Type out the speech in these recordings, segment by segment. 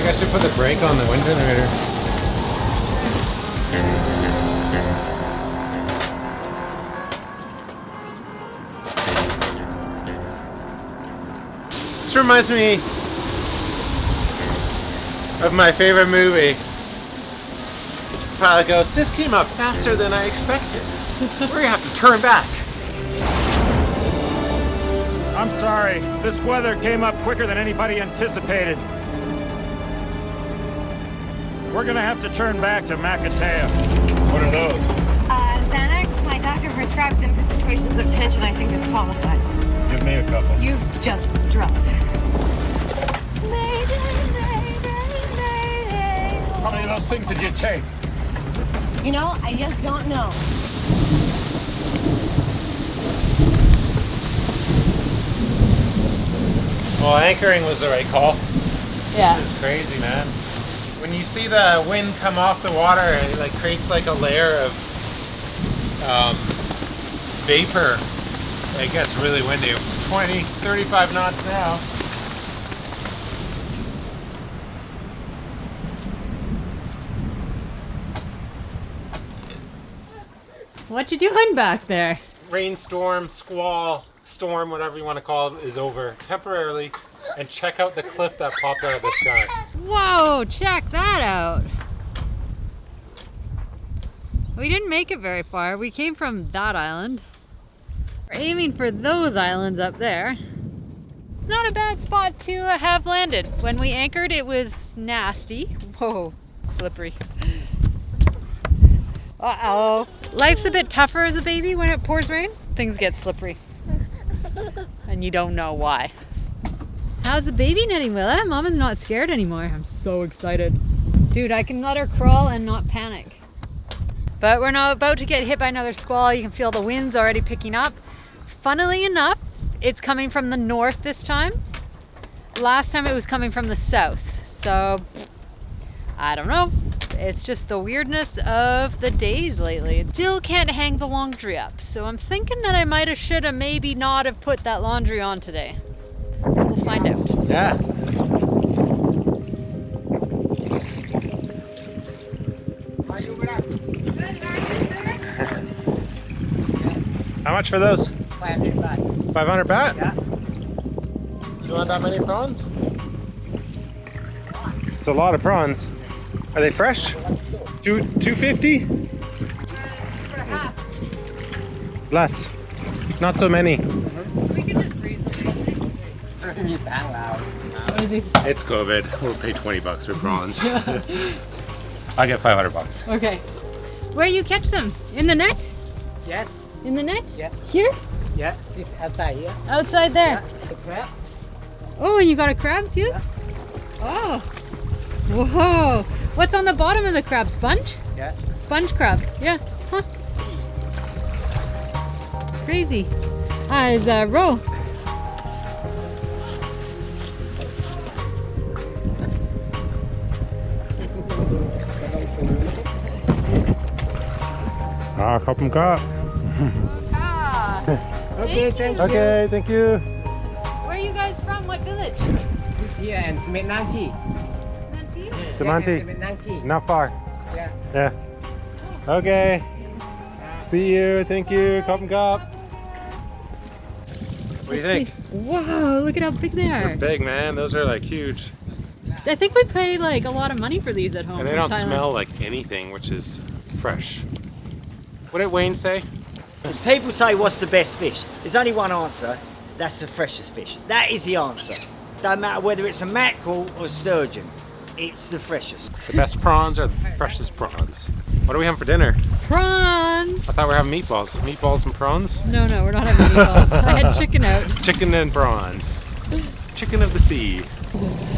think I should put the brake on the wind generator. This reminds me of my favorite movie. The pilot goes, "This came up faster than I expected. We're gonna have to turn back." I'm sorry, this weather came up quicker than anybody anticipated. We're gonna have to turn back to Makatea. What are those? Xanax. My doctor prescribed them for situations of tension. I think this qualifies. Give me a couple. You just drunk. How many of those things did you take? You know, I just don't know. Well, anchoring was the right call. Yeah. This is crazy, man. When you see the wind come off the water, it like creates like a layer of vapor. It gets really windy. 20, 35 knots now. What you doing back there? Rainstorm, squall, storm, whatever you want to call it, is over temporarily. And check out the cliff that popped out of the sky. Whoa, check that out. We didn't make it very far. We came from that island. We're aiming for those islands up there. It's not a bad spot to have landed. When we anchored, it was nasty. Whoa, slippery. Uh-oh. Life's a bit tougher as a baby when it pours rain. Things get slippery. And you don't know why. How's the baby knitting, Willa? Mama's not scared anymore. I'm so excited. Dude, I can let her crawl and not panic. But we're not about to get hit by another squall. You can feel the winds already picking up. Funnily enough, it's coming from the north this time. Last time it was coming from the south. So, I don't know. It's just the weirdness of the days lately. Still can't hang the laundry up. So I'm thinking that I might have, should have, maybe not have put that laundry on today. We'll find out. Yeah. How much for those? 500 baht. 500 baht? Yeah. You want that many prawns? It's a lot of prawns. Are they fresh? 250? Less. Not so many. We can just freeze them. It's COVID. We'll pay 20 bucks for prawns. I'll get 500 bucks. Okay. Where you catch them? In the net? Yes. In the net? Yeah. Here? Yeah. This outside here. Outside there? Yeah. The crab. Oh, and you got a crab too? Yeah. Oh. Whoa. What's on the bottom of the crab? Sponge? Yeah. Sponge crab. Yeah. Huh. Crazy. Ah, it's a roe. Ah, khop ka. Ah. Okay, thank you. Okay, thank you. Where are you guys from? What village? This here and Cement Nanti. Nanti? Semanti. Cement Nanti. Not far. Yeah. Yeah. Okay. See you. Thank you. Khop ka. What do you think? Wow, look at how big they are. They're big, man. Those are like huge. I think we paid like a lot of money for these at home. And they in don't Thailand. smell like anything, which is fresh. What did Wayne say? People say, what's the best fish? There's only one answer. That's the freshest fish. That is the answer. Don't matter whether it's a mackerel or a sturgeon. It's the freshest. The best prawns are the freshest prawns. What are we having for dinner? Prawns! I thought we were having meatballs. Meatballs and prawns? No, we're not having meatballs. I had chicken out. Chicken and prawns. Chicken of the sea.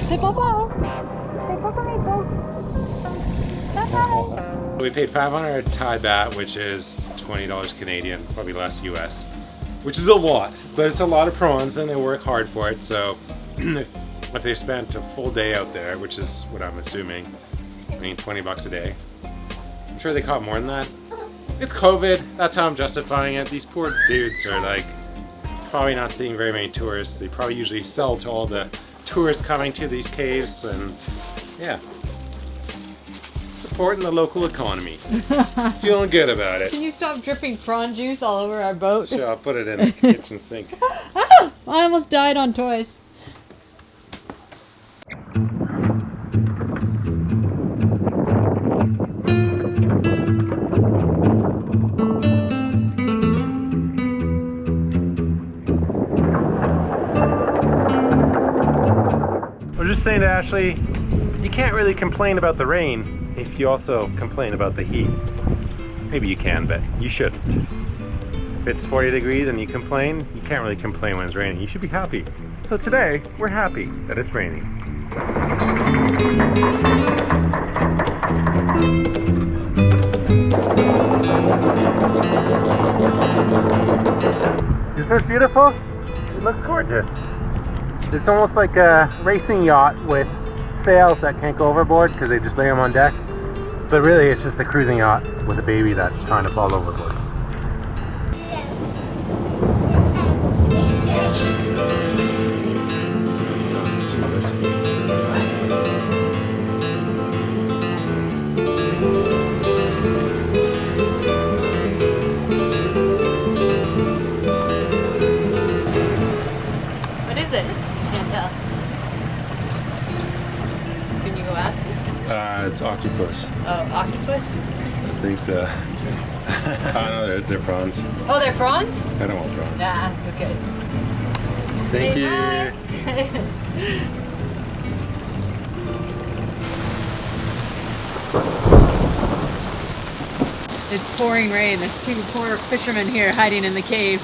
Say bye-bye. Say bye-bye. Bye-bye. We paid 500 Thai baht, which is $20 Canadian, probably less US, which is a lot, but it's a lot of prawns and they work hard for it. So if they spent a full day out there, which is what I'm assuming, I mean 20 bucks a day, I'm sure they caught more than that. It's COVID, that's how I'm justifying it. These poor dudes are like probably not seeing very many tourists. They probably usually sell to all the tourists coming to these caves, and Yeah. Supporting the local economy. Feeling good about it. Can you stop dripping prawn juice all over our boat? Sure, I'll put it in the kitchen sink. Ah, I almost died on toys. I was just saying to Ashley, you can't really complain about the rain if you also complain about the heat. Maybe you can, but you shouldn't. If it's 40 degrees and you complain, you can't really complain when it's raining. You should be happy. So today, we're happy that it's raining. Is this beautiful? It looks gorgeous. It's almost like a racing yacht with sails that can't go overboard because they just lay them on deck. But really it's just a cruising yacht with a baby that's trying to fall overboard. What is it? Can't tell. Can you go ask? It's octopus. Oh, octopus? I think so. I know they're prawns. Oh, they're prawns? I don't want prawns. Nah, okay. Thank Say you. hi. It's pouring rain. There's two poor fishermen here hiding in the cave.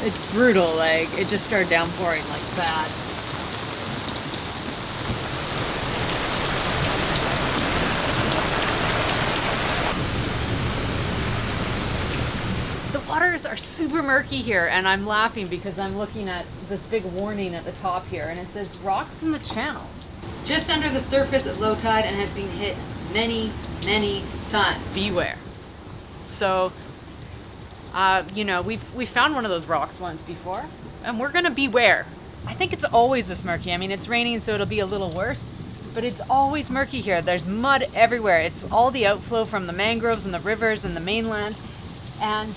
It's brutal, like, it just started downpouring like bad. The waters are super murky here, and I'm laughing because I'm looking at this big warning at the top here, and it says rocks in the channel. Just under the surface at low tide and has been hit many, many times. Beware. So, you know, we found one of those rocks once before, and we're gonna beware. I think it's always this murky. I mean, it's raining, so it'll be a little worse, but it's always murky here. There's mud everywhere. It's all the outflow from the mangroves and the rivers and the mainland, and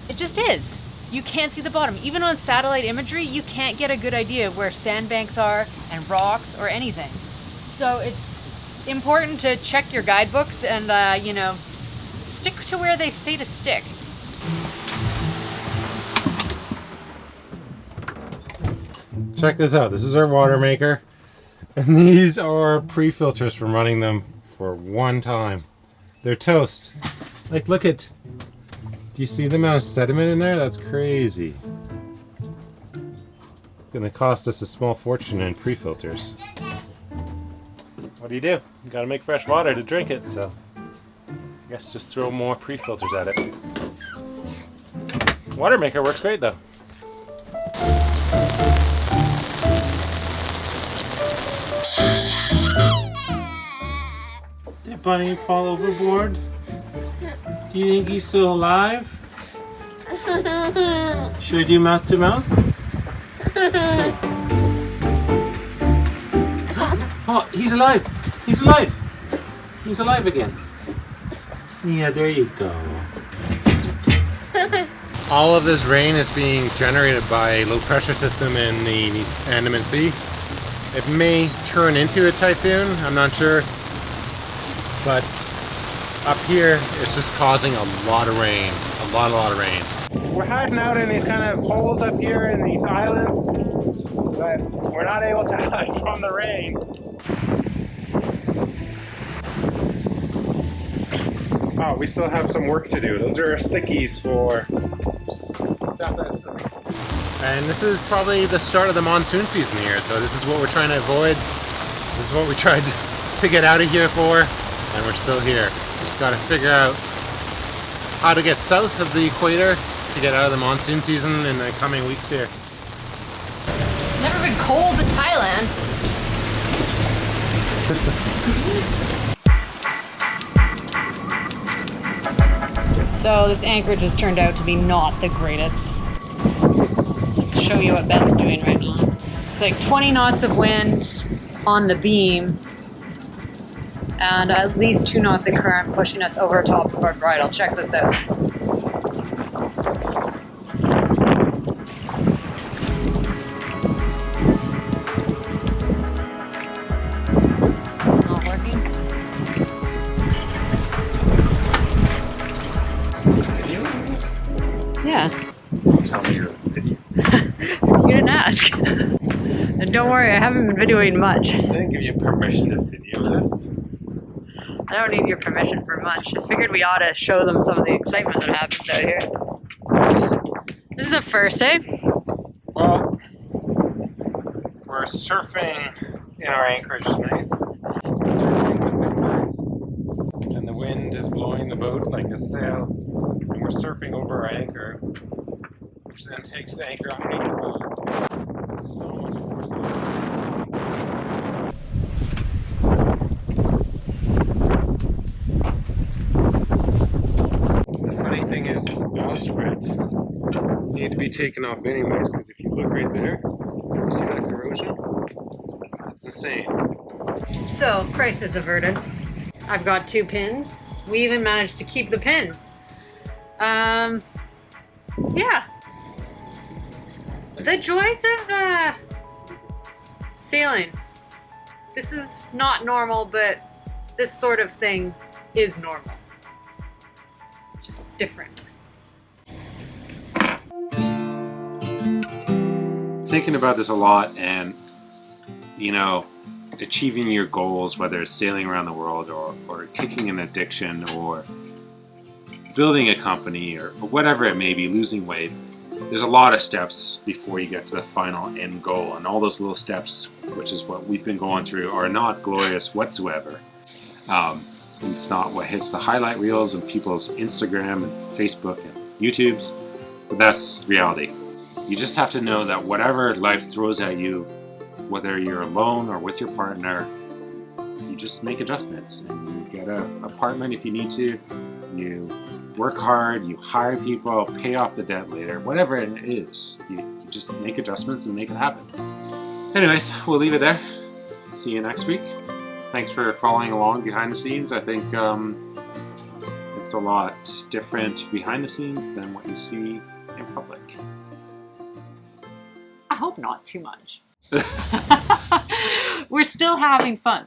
it just is. You can't see the bottom. Even on satellite imagery, you can't get a good idea of where sandbanks are and rocks or anything. So it's important to check your guidebooks and, you know, stick to where they say to stick. Check this out. This is our water maker. And these are pre-filters from running them for one time. They're toast. Like, look at... Do you see the amount of sediment in there? That's crazy. It's gonna cost us a small fortune in pre-filters. What do? You gotta make fresh water to drink it, so... I guess just throw more pre-filters at it. Water maker works great though. Did Bunny fall overboard? Do you think he's still alive? Should I do mouth to mouth? Oh, he's alive! He's alive! He's alive again. Yeah, there you go. All of this rain is being generated by a low pressure system in the Andaman Sea. It may turn into a typhoon, I'm not sure. But up here, it's just causing a lot of rain. A lot of rain. We're hiding out in these kind of holes up here in these islands, but we're not able to hide from the rain. Oh, we still have some work to do. Those are stickies for stuff that's... And this is probably the start of the monsoon season here, so this is what we're trying to avoid. This is what we tried to get out of here for, and we're still here. Just gotta figure out how to get south of the equator to get out of the monsoon season in the coming weeks here. Never been cold in Thailand. So this anchorage has turned out to be not the greatest. Let's show you what Ben's doing right now. It's like 20 knots of wind on the beam, and at least 2 knots of current pushing us over top of our bridle. Check this out. Not working? Yeah. Tell me your video. You didn't ask. And don't worry, I haven't been videoing much. I didn't give you permission to video this. I don't need your permission for much. I figured we ought to show them some of the excitement that happens out here. This is a first, eh? Well, we're surfing in our anchorage tonight. Surfing with the current. And the wind is blowing the boat like a sail. And we're surfing over our anchor, which then takes the anchor underneath the boat. So much force on it. The funny thing is, this bowsprit need to be taken off anyways, because if you look right there, you see that corrosion? That's insane. So, crisis averted. I've got 2 pins. We even managed to keep the pins. Yeah. The joys of sailing. This is not normal, but this sort of thing is normal. Just different. Thinking about this a lot, and you know, achieving your goals, whether it's sailing around the world or kicking an addiction or building a company or whatever it may be, losing weight, there's a lot of steps before you get to the final end goal, and all those little steps, which is what we've been going through, are not glorious whatsoever. It's not what hits the highlight reels and people's Instagram and Facebook and YouTubes, but that's reality. You just have to know that whatever life throws at you, whether you're alone or with your partner, you just make adjustments and you get an apartment if you need to, you work hard, you hire people, pay off the debt later, whatever it is, you just make adjustments and make it happen. Anyways, we'll leave it there. See you next week. Thanks for following along behind the scenes. I think it's a lot different behind the scenes than what you see in public. I hope not too much. We're still having fun.